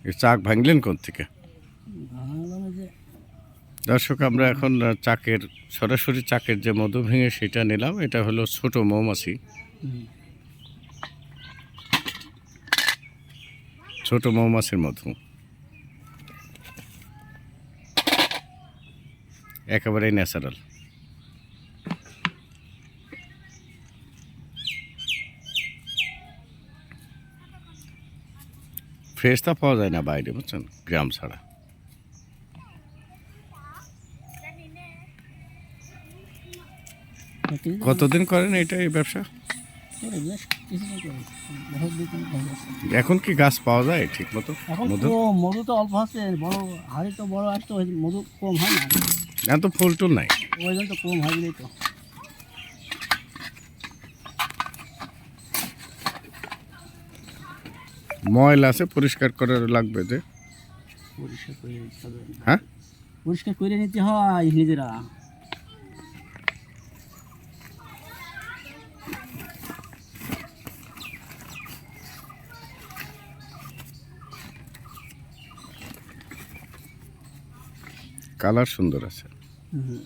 এই চাক ভাঙলেন কোন থেকে? ভাঙলাম যে দর্শক, আমরা এখন চাকের সরাসরি চাকের যে মধু ভেঙে সেটা নিলাম। এটা হলো ছোট মৌমাছি, ছোট মৌমাছির মধু, একেবারেই ন্যাচারাল। ফ্রেশটা পাওয়া যায় না বাইরে, বুঝছেন, গ্রাম ছাড়া। কতদিন করেন এটা, এই ব্যবসা? এখন কি গাছ পাওয়া যায় ঠিক মতো? মধু মধু তো অল্প আছে, বড় হাড়ি তো বড় আসতো, মধু কম হয় না, এখন তো ফুল টুল নাই, ওই জন্য তো কম হয় বলেই তো। ময়লা আছে, পরিষ্কার করা লাগবে যে। পরিষ্কার করে নিতে হবে। হ্যাঁ, পরিষ্কার করে নিতে হয় নিজেরা। কালার সুন্দর আছে। হুম।